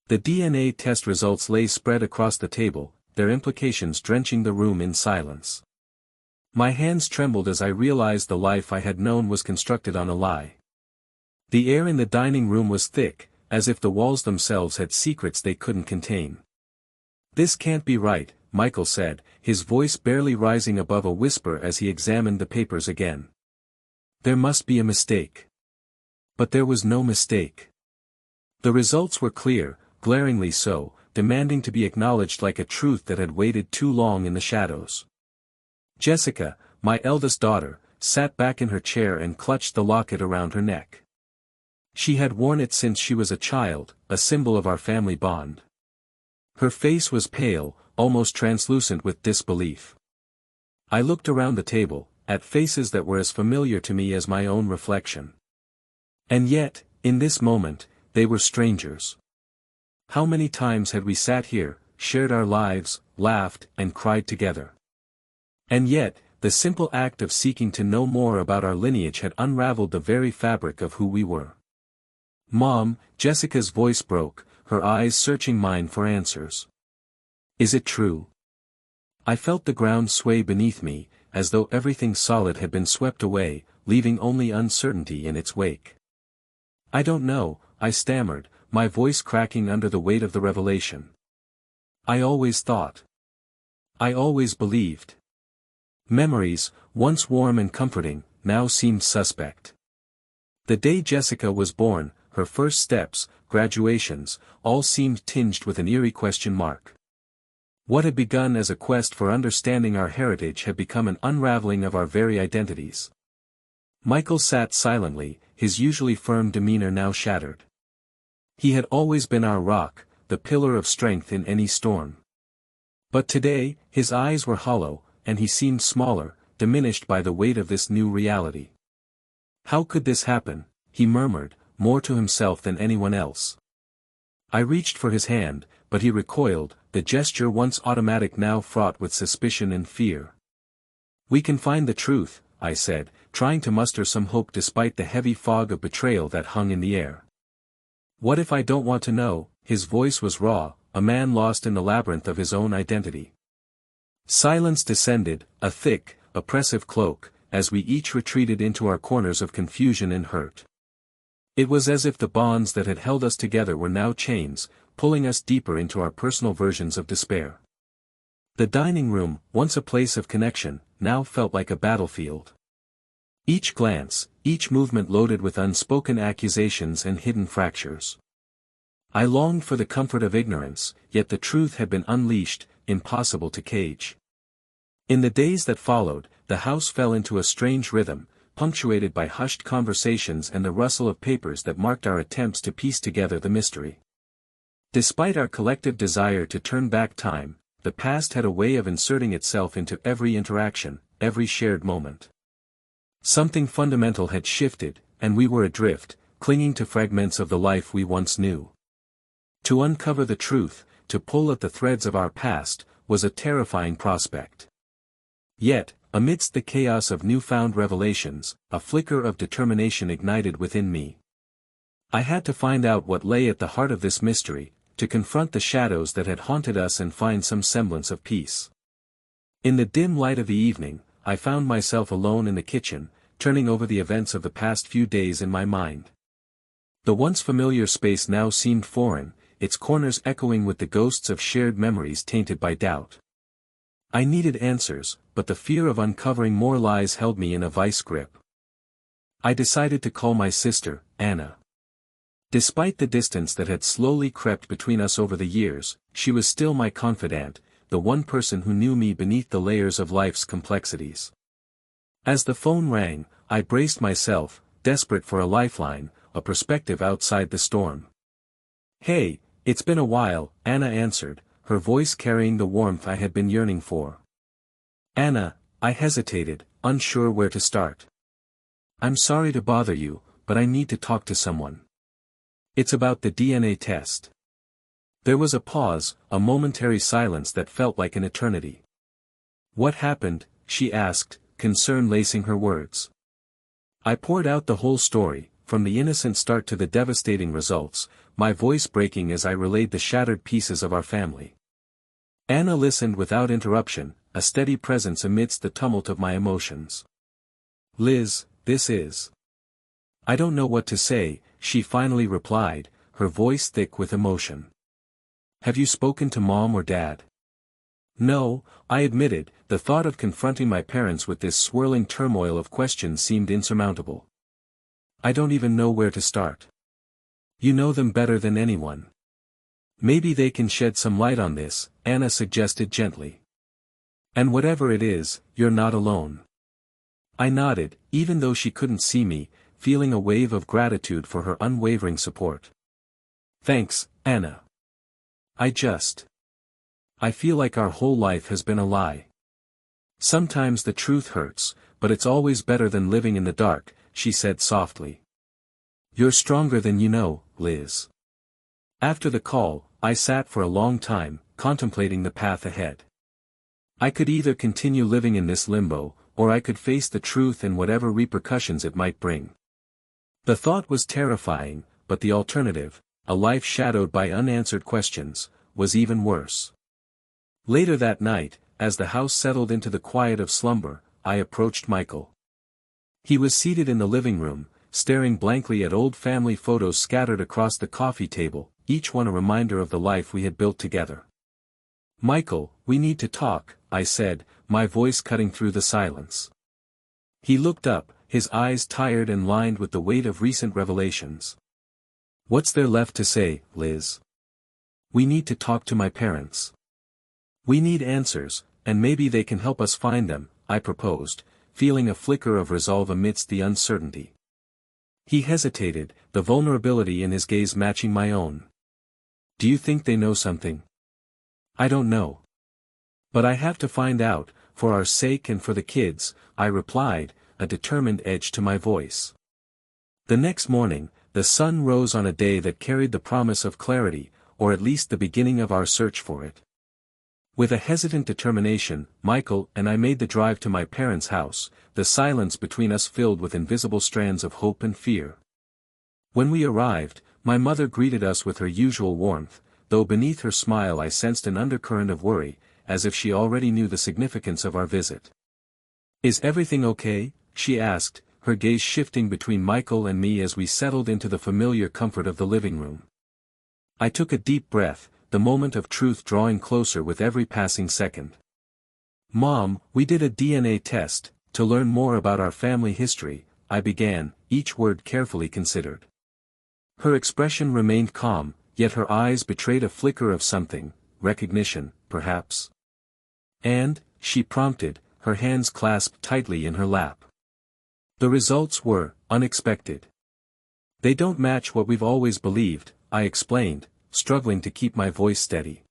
The DNA test results lay spread across the table, their implications drenching the room in silence. My hands trembled as I realized the life I had known was constructed on a lie. The air in the dining room was thick, as if the walls themselves had secrets they couldn't contain. "This can't be right," Michael said, his voice barely rising above a whisper as he examined the papers again. "There must be a mistake." But there was no mistake. The results were clear, glaringly so, demanding to be acknowledged like a truth that had waited too long in the shadows. Jessica, my eldest daughter, sat back in her chair and clutched the locket around her neck. She had worn it since she was a child, a symbol of our family bond. Her face was pale, almost translucent with disbelief. I looked around the table, at faces that were as familiar to me as my own reflection. And yet, in this moment, they were strangers. How many times had we sat here, shared our lives, laughed, and cried together? And yet, the simple act of seeking to know more about our lineage had unraveled the very fabric of who we were. "Mom," Jessica's voice broke, her eyes searching mine for answers. "Is it true?" I felt the ground sway beneath me, as though everything solid had been swept away, leaving only uncertainty in its wake. "I don't know," I stammered, my voice cracking under the weight of the revelation. "I always thought. I always believed." Memories, once warm and comforting, now seemed suspect. The day Jessica was born, her first steps, graduations, all seemed tinged with an eerie question mark. What had begun as a quest for understanding our heritage had become an unraveling of our very identities. Michael sat silently, his usually firm demeanor now shattered. He had always been our rock, the pillar of strength in any storm. But today, his eyes were hollow, and he seemed smaller, diminished by the weight of this new reality. "How could this happen?" he murmured, more to himself than anyone else. I reached for his hand, but he recoiled, the gesture once automatic now fraught with suspicion and fear. "We can find the truth," I said, trying to muster some hope despite the heavy fog of betrayal that hung in the air. "What if I don't want to know?" His voice was raw, a man lost in the labyrinth of his own identity. Silence descended, a thick, oppressive cloak, as we each retreated into our corners of confusion and hurt. It was as if the bonds that had held us together were now chains, pulling us deeper into our personal versions of despair. The dining room, once a place of connection, now felt like a battlefield. Each glance, each movement loaded with unspoken accusations and hidden fractures. I longed for the comfort of ignorance, yet the truth had been unleashed, impossible to cage. In the days that followed, the house fell into a strange rhythm, punctuated by hushed conversations and the rustle of papers that marked our attempts to piece together the mystery. Despite our collective desire to turn back time, the past had a way of inserting itself into every interaction, every shared moment. Something fundamental had shifted, and we were adrift, clinging to fragments of the life we once knew. To uncover the truth, to pull at the threads of our past, was a terrifying prospect. Yet, amidst the chaos of newfound revelations, a flicker of determination ignited within me. I had to find out what lay at the heart of this mystery, to confront the shadows that had haunted us and find some semblance of peace. In the dim light of the evening, I found myself alone in the kitchen, turning over the events of the past few days in my mind. The once familiar space now seemed foreign, its corners echoing with the ghosts of shared memories tainted by doubt. I needed answers, but the fear of uncovering more lies held me in a vice grip. I decided to call my sister, Anna. Despite the distance that had slowly crept between us over the years, she was still my confidant, the one person who knew me beneath the layers of life's complexities. As the phone rang, I braced myself, desperate for a lifeline, a perspective outside the storm. "Hey, it's been a while," Anna answered, her voice carrying the warmth I had been yearning for. "Anna," I hesitated, unsure where to start. "I'm sorry to bother you, but I need to talk to someone. It's about the DNA test." There was a pause, a momentary silence that felt like an eternity. "What happened?" she asked, concern lacing her words. I poured out the whole story, from the innocent start to the devastating results, my voice breaking as I relayed the shattered pieces of our family. Anna listened without interruption, a steady presence amidst the tumult of my emotions. "Liz, this is—" "I don't know what to say," she finally replied, her voice thick with emotion. "Have you spoken to Mom or Dad?" "No," I admitted. The thought of confronting my parents with this swirling turmoil of questions seemed insurmountable. "I don't even know where to start." "You know them better than anyone. Maybe they can shed some light on this," Anna suggested gently. "And whatever it is, you're not alone." I nodded, even though she couldn't see me, feeling a wave of gratitude for her unwavering support. "Thanks, Anna. I feel like our whole life has been a lie. Sometimes the truth hurts, but it's always better than living in the dark," she said softly. "You're stronger than you know, Liz." After the call, I sat for a long time, contemplating the path ahead. I could either continue living in this limbo, or I could face the truth and whatever repercussions it might bring. The thought was terrifying, but the alternative, a life shadowed by unanswered questions, was even worse. Later that night, as the house settled into the quiet of slumber, I approached Michael. He was seated in the living room, staring blankly at old family photos scattered across the coffee table, each one a reminder of the life we had built together. "Michael, we need to talk," I said, my voice cutting through the silence. He looked up, his eyes tired and lined with the weight of recent revelations. "What's there left to say, Liz? We need to talk to my parents. We need answers, and maybe they can help us find them," I proposed, feeling a flicker of resolve amidst the uncertainty. He hesitated, the vulnerability in his gaze matching my own. "Do you think they know something?" "I don't know. But I have to find out, for our sake and for the kids," I replied, a determined edge to my voice. The next morning, the sun rose on a day that carried the promise of clarity, or at least the beginning of our search for it. With a hesitant determination, Michael and I made the drive to my parents' house, the silence between us filled with invisible strands of hope and fear. When we arrived, my mother greeted us with her usual warmth, though beneath her smile I sensed an undercurrent of worry, as if she already knew the significance of our visit. "Is everything okay?" she asked, her gaze shifting between Michael and me as we settled into the familiar comfort of the living room. I took a deep breath, the moment of truth drawing closer with every passing second. "Mom, we did a DNA test, to learn more about our family history," I began, each word carefully considered. Her expression remained calm, yet her eyes betrayed a flicker of something, recognition, perhaps. "And," she prompted, her hands clasped tightly in her lap. "The results were unexpected. They don't match what we've always believed," I explained, struggling to keep my voice steady.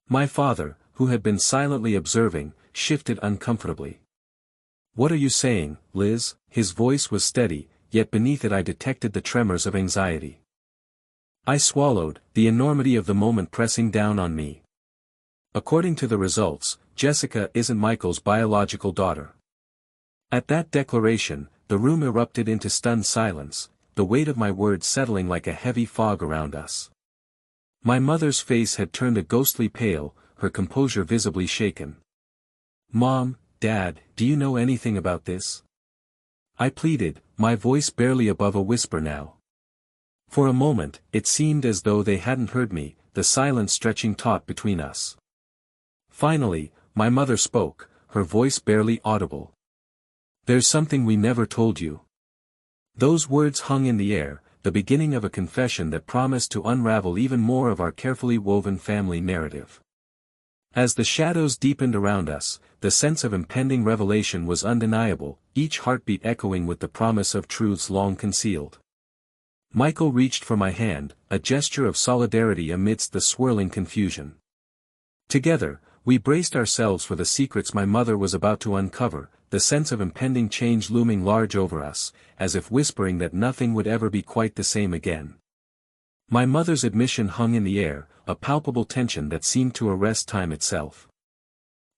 My father, who had been silently observing, shifted uncomfortably. "What are you saying, Liz?" His voice was steady, yet beneath it I detected the tremors of anxiety. I swallowed, the enormity of the moment pressing down on me. "According to the results, Jessica isn't Michael's biological daughter." At that declaration, the room erupted into stunned silence, the weight of my words settling like a heavy fog around us. My mother's face had turned a ghostly pale, her composure visibly shaken. "Mom, Dad, do you know anything about this?" I pleaded, my voice barely above a whisper now. For a moment, it seemed as though they hadn't heard me, the silence stretching taut between us. Finally, my mother spoke, her voice barely audible. "There's something we never told you." Those words hung in the air, the beginning of a confession that promised to unravel even more of our carefully woven family narrative. As the shadows deepened around us, the sense of impending revelation was undeniable, each heartbeat echoing with the promise of truths long concealed. Michael reached for my hand, a gesture of solidarity amidst the swirling confusion. Together, we braced ourselves for the secrets my mother was about to uncover, the sense of impending change looming large over us, as if whispering that nothing would ever be quite the same again. My mother's admission hung in the air, a palpable tension that seemed to arrest time itself.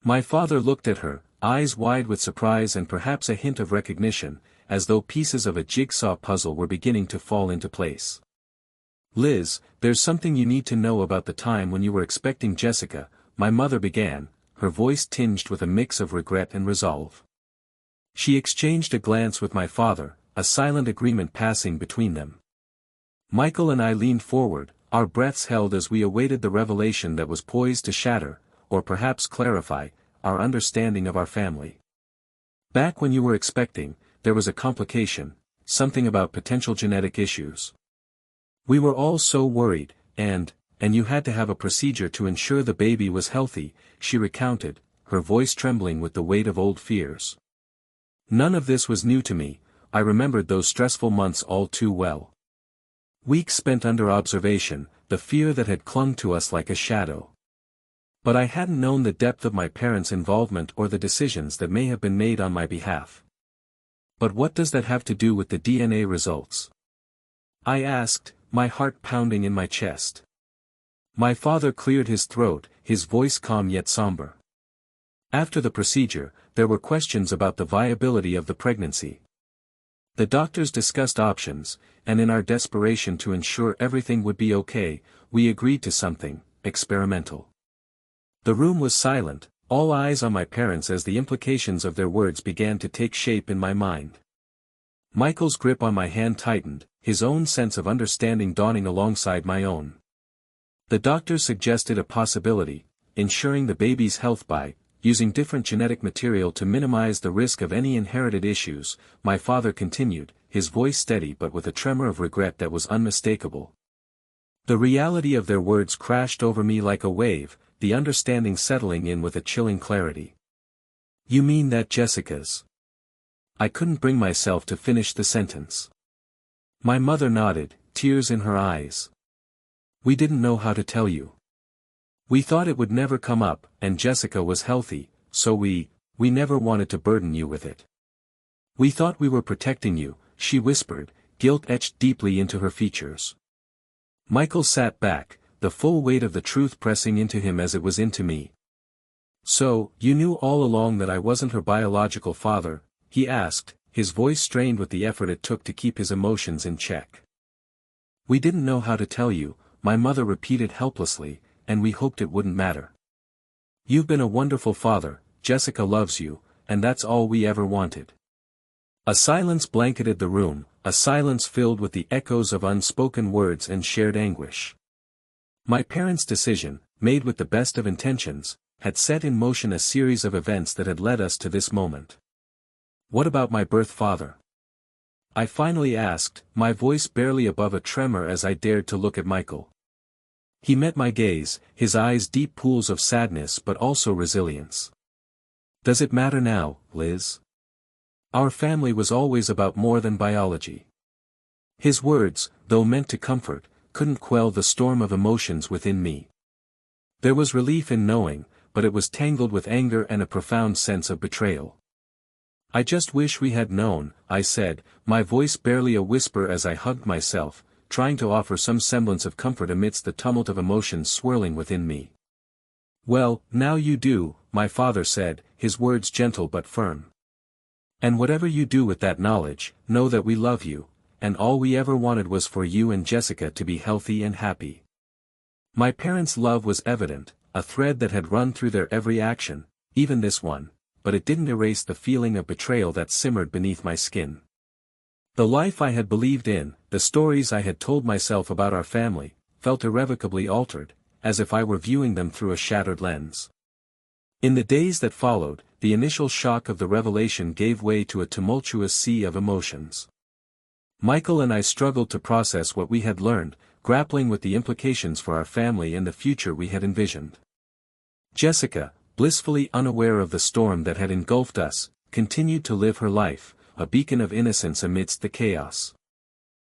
My father looked at her, eyes wide with surprise and perhaps a hint of recognition, as though pieces of a jigsaw puzzle were beginning to fall into place. Liz, there's something you need to know about the time when you were expecting Jessica, my mother began, her voice tinged with a mix of regret and resolve. She exchanged a glance with my father, a silent agreement passing between them. Michael and I leaned forward, our breaths held as we awaited the revelation that was poised to shatter, or perhaps clarify, our understanding of our family. Back when you were expecting, there was a complication, something about potential genetic issues. We were all so worried, and you had to have a procedure to ensure the baby was healthy, she recounted, her voice trembling with the weight of old fears. None of this was new to me, I remembered those stressful months all too well. Weeks spent under observation, the fear that had clung to us like a shadow. But I hadn't known the depth of my parents' involvement or the decisions that may have been made on my behalf. But what does that have to do with the DNA results? I asked, my heart pounding in my chest. My father cleared his throat, his voice calm yet somber. After the procedure, there were questions about the viability of the pregnancy. The doctors discussed options, and in our desperation to ensure everything would be okay, we agreed to something, experimental. The room was silent, all eyes on my parents as the implications of their words began to take shape in my mind. Michael's grip on my hand tightened, his own sense of understanding dawning alongside my own. The doctors suggested a possibility, ensuring the baby's health by using different genetic material to minimize the risk of any inherited issues, my father continued, his voice steady but with a tremor of regret that was unmistakable. The reality of their words crashed over me like a wave, the understanding settling in with a chilling clarity. You mean that Jessica's? I couldn't bring myself to finish the sentence. My mother nodded, tears in her eyes. We didn't know how to tell you. We thought it would never come up, and Jessica was healthy, so we never wanted to burden you with it. We thought we were protecting you, she whispered, guilt etched deeply into her features. Michael sat back, the full weight of the truth pressing into him as it was into me. So, you knew all along that I wasn't her biological father, he asked, his voice strained with the effort it took to keep his emotions in check. We didn't know how to tell you, my mother repeated helplessly, and we hoped it wouldn't matter. You've been a wonderful father, Jessica loves you, and that's all we ever wanted. A silence blanketed the room, a silence filled with the echoes of unspoken words and shared anguish. My parents' decision, made with the best of intentions, had set in motion a series of events that had led us to this moment. What about my birth father? I finally asked, my voice barely above a tremor as I dared to look at Michael. He met my gaze, his eyes deep pools of sadness but also resilience. Does it matter now, Liz? Our family was always about more than biology. His words, though meant to comfort, couldn't quell the storm of emotions within me. There was relief in knowing, but it was tangled with anger and a profound sense of betrayal. I just wish we had known, I said, my voice barely a whisper as I hugged myself, trying to offer some semblance of comfort amidst the tumult of emotions swirling within me. Well, now you do, my father said, his words gentle but firm. And whatever you do with that knowledge, know that we love you, and all we ever wanted was for you and Jessica to be healthy and happy. My parents' love was evident, a thread that had run through their every action, even this one, but it didn't erase the feeling of betrayal that simmered beneath my skin. The life I had believed in, the stories I had told myself about our family, felt irrevocably altered, as if I were viewing them through a shattered lens. In the days that followed, the initial shock of the revelation gave way to a tumultuous sea of emotions. Michael and I struggled to process what we had learned, grappling with the implications for our family and the future we had envisioned. Jessica, blissfully unaware of the storm that had engulfed us, continued to live her life, a beacon of innocence amidst the chaos.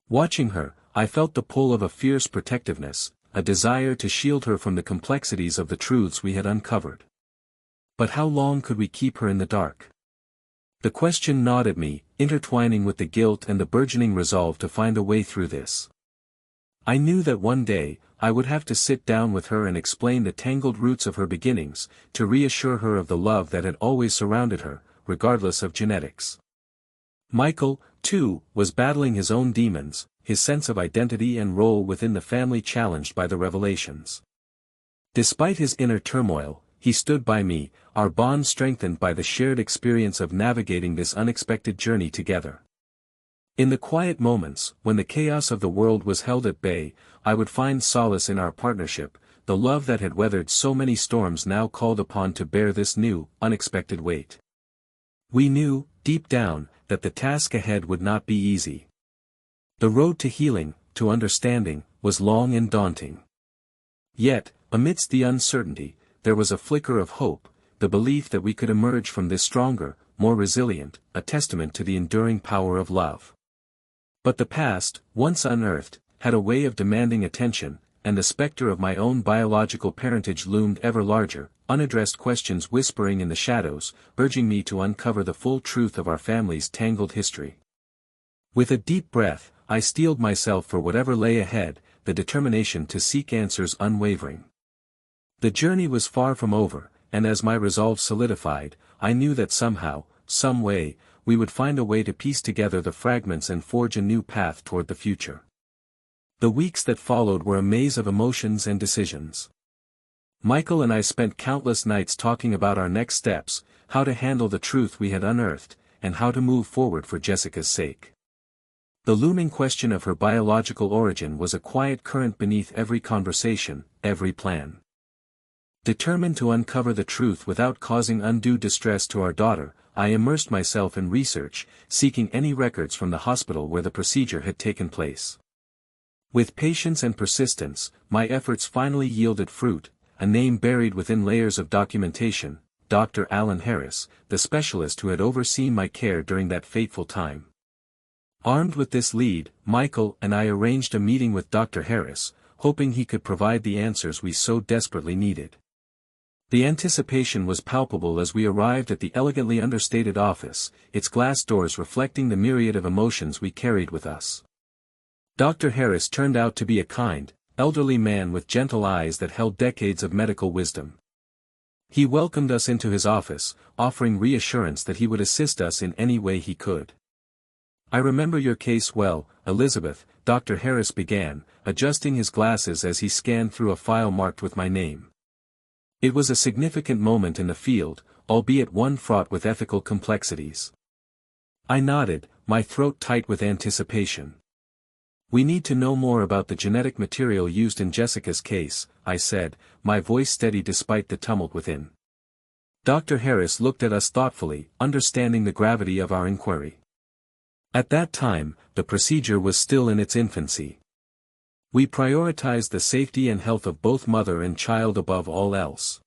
Watching her, I felt the pull of a fierce protectiveness, a desire to shield her from the complexities of the truths we had uncovered. But how long could we keep her in the dark? The question gnawed at me, intertwining with the guilt and the burgeoning resolve to find a way through this. I knew that one day, I would have to sit down with her and explain the tangled roots of her beginnings, to reassure her of the love that had always surrounded her, regardless of genetics. Michael, too, was battling his own demons, his sense of identity and role within the family challenged by the revelations. Despite his inner turmoil, he stood by me, our bond strengthened by the shared experience of navigating this unexpected journey together. In the quiet moments, when the chaos of the world was held at bay, I would find solace in our partnership. The love that had weathered so many storms now called upon to bear this new, unexpected weight. We knew, deep down, that the task ahead would not be easy. The road to healing, to understanding, was long and daunting. Yet, amidst the uncertainty, there was a flicker of hope, the belief that we could emerge from this stronger, more resilient, a testament to the enduring power of love. But the past, once unearthed, had a way of demanding attention, and the specter of my own biological parentage loomed ever larger, unaddressed questions whispering in the shadows, urging me to uncover the full truth of our family's tangled history. With a deep breath, I steeled myself for whatever lay ahead, the determination to seek answers unwavering. The journey was far from over, and as my resolve solidified, I knew that somehow, some way, we would find a way to piece together the fragments and forge a new path toward the future. The weeks that followed were a maze of emotions and decisions. Michael and I spent countless nights talking about our next steps, how to handle the truth we had unearthed, and how to move forward for Jessica's sake. The looming question of her biological origin was a quiet current beneath every conversation, every plan. Determined to uncover the truth without causing undue distress to our daughter, I immersed myself in research, seeking any records from the hospital where the procedure had taken place. With patience and persistence, my efforts finally yielded fruit, a name buried within layers of documentation, Dr. Alan Harris, the specialist who had overseen my care during that fateful time. Armed with this lead, Michael and I arranged a meeting with Dr. Harris, hoping he could provide the answers we so desperately needed. The anticipation was palpable as we arrived at the elegantly understated office, its glass doors reflecting the myriad of emotions we carried with us. Dr. Harris turned out to be a kind, elderly man with gentle eyes that held decades of medical wisdom. He welcomed us into his office, offering reassurance that he would assist us in any way he could. "I remember your case well, Elizabeth," Dr. Harris began, adjusting his glasses as he scanned through a file marked with my name. It was a significant moment in the field, albeit one fraught with ethical complexities. I nodded, my throat tight with anticipation. "We need to know more about the genetic material used in Jessica's case," I said, my voice steady despite the tumult within. Dr. Harris looked at us thoughtfully, understanding the gravity of our inquiry. At that time, the procedure was still in its infancy. We prioritized the safety and health of both mother and child above all else.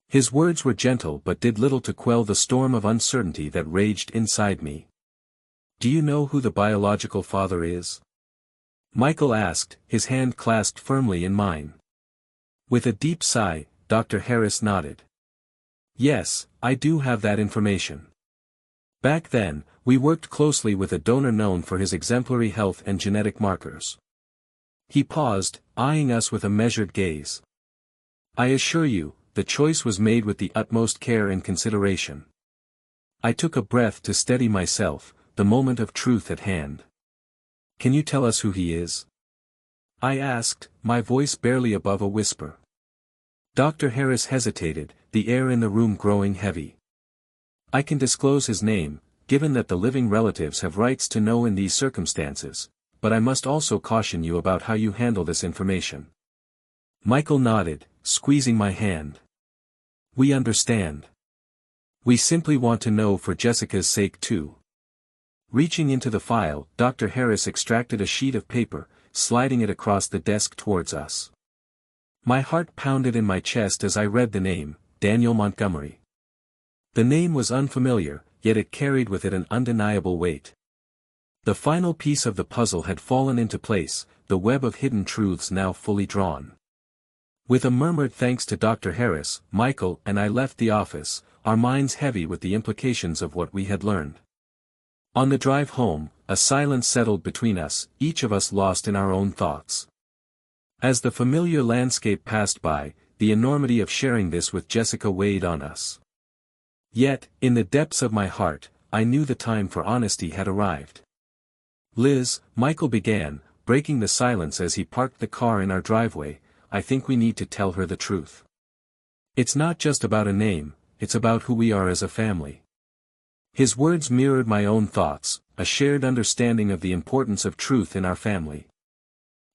His words were gentle but did little to quell the storm of uncertainty that raged inside me. "Do you know who the biological father is?" Michael asked, his hand clasped firmly in mine. With a deep sigh, Dr. Harris nodded. "Yes, I do have that information. Back then, we worked closely with a donor known for his exemplary health and genetic markers." He paused, eyeing us with a measured gaze. "I assure you, the choice was made with the utmost care and consideration." I took a breath to steady myself, the moment of truth at hand. "Can you tell us who he is?" I asked, my voice barely above a whisper. Dr. Harris hesitated, the air in the room growing heavy. "I can disclose his name, given that the living relatives have rights to know in these circumstances, but I must also caution you about how you handle this information." Michael nodded, squeezing my hand. "We understand. We simply want to know for Jessica's sake too." Reaching into the file, Dr. Harris extracted a sheet of paper, sliding it across the desk towards us. My heart pounded in my chest as I read the name, Daniel Montgomery. The name was unfamiliar, yet it carried with it an undeniable weight. The final piece of the puzzle had fallen into place, the web of hidden truths now fully drawn. With a murmured thanks to Dr. Harris, Michael and I left the office, our minds heavy with the implications of what we had learned. On the drive home, a silence settled between us, each of us lost in our own thoughts. As the familiar landscape passed by, the enormity of sharing this with Jessica weighed on us. Yet, in the depths of my heart, I knew the time for honesty had arrived. Liz, Michael began, breaking the silence as he parked the car in our driveway, I think we need to tell her the truth. It's not just about a name, it's about who we are as a family. His words mirrored my own thoughts, a shared understanding of the importance of truth in our family.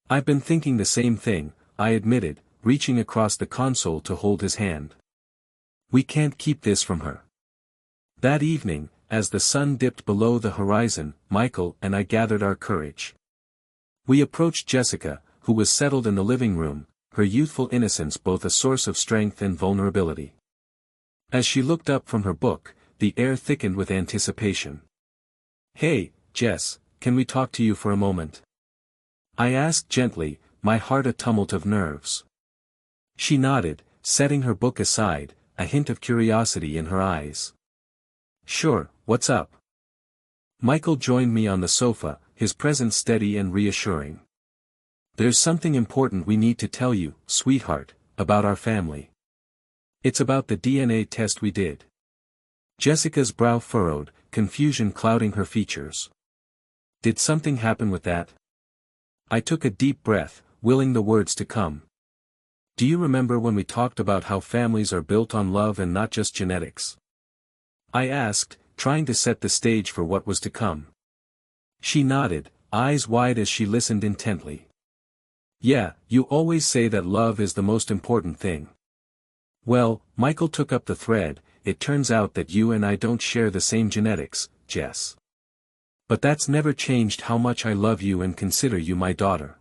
I've been thinking the same thing, I admitted, reaching across the console to hold his hand. We can't keep this from her. That evening, as the sun dipped below the horizon, Michael and I gathered our courage. We approached Jessica, who was settled in the living room, her youthful innocence both a source of strength and vulnerability. As she looked up from her book, the air thickened with anticipation. "Hey, Jess, can we talk to you for a moment?" I asked gently, my heart a tumult of nerves. She nodded, setting her book aside, a hint of curiosity in her eyes. "Sure, what's up?" Michael joined me on the sofa, his presence steady and reassuring. "There's something important we need to tell you, sweetheart, about our family. It's about the DNA test we did." Jessica's brow furrowed, confusion clouding her features. "Did something happen with that?" I took a deep breath, willing the words to come. "Do you remember when we talked about how families are built on love and not just genetics?" I asked, trying to set the stage for what was to come. She nodded, eyes wide as she listened intently. "Yeah, you always say that love is the most important thing." "Well," Michael took up the thread, "it turns out that you and I don't share the same genetics, Jess. But that's never changed how much I love you and consider you my daughter."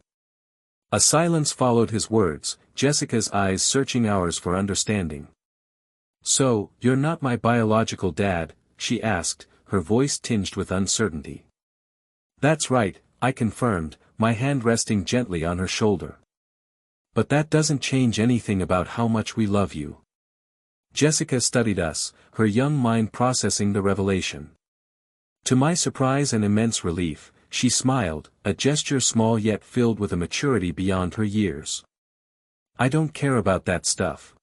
A silence followed his words, Jessica's eyes searching ours for understanding. "So, you're not my biological dad?" she asked, her voice tinged with uncertainty. "That's right," I confirmed, my hand resting gently on her shoulder. "But that doesn't change anything about how much we love you." Jessica studied us, her young mind processing the revelation. To my surprise and immense relief, she smiled, a gesture small yet filled with a maturity beyond her years. "I don't care about that stuff.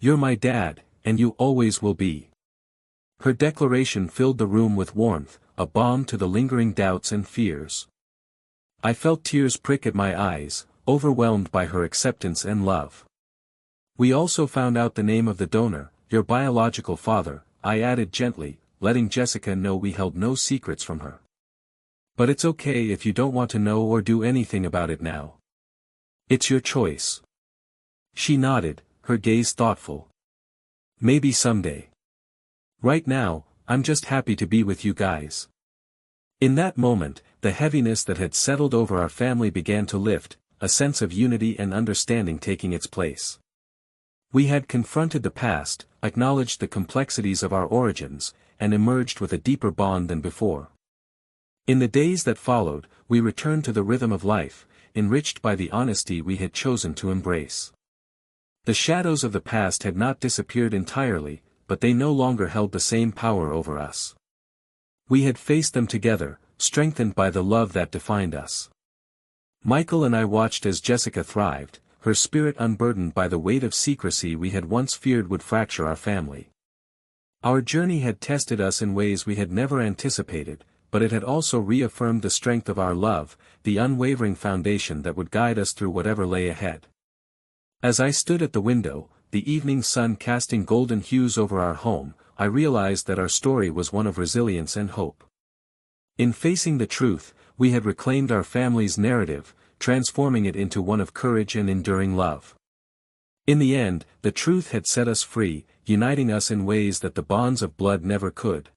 You're my dad, and you always will be." Her declaration filled the room with warmth, a balm to the lingering doubts and fears. I felt tears prick at my eyes, overwhelmed by her acceptance and love. "We also found out the name of the donor, your biological father," I added gently, letting Jessica know we held no secrets from her. "But it's okay if you don't want to know or do anything about it now. It's your choice." She nodded, her gaze thoughtful. "Maybe someday. Right now, I'm just happy to be with you guys." In that moment, the heaviness that had settled over our family began to lift, a sense of unity and understanding taking its place. We had confronted the past, acknowledged the complexities of our origins, and emerged with a deeper bond than before. In the days that followed, we returned to the rhythm of life, enriched by the honesty we had chosen to embrace. The shadows of the past had not disappeared entirely, but they no longer held the same power over us. We had faced them together, strengthened by the love that defined us. Michael and I watched as Jessica thrived, her spirit unburdened by the weight of secrecy we had once feared would fracture our family. Our journey had tested us in ways we had never anticipated, but it had also reaffirmed the strength of our love, the unwavering foundation that would guide us through whatever lay ahead. As I stood at the window, the evening sun casting golden hues over our home, I realized that our story was one of resilience and hope. In facing the truth, we had reclaimed our family's narrative, transforming it into one of courage and enduring love. In the end, the truth had set us free, uniting us in ways that the bonds of blood never could.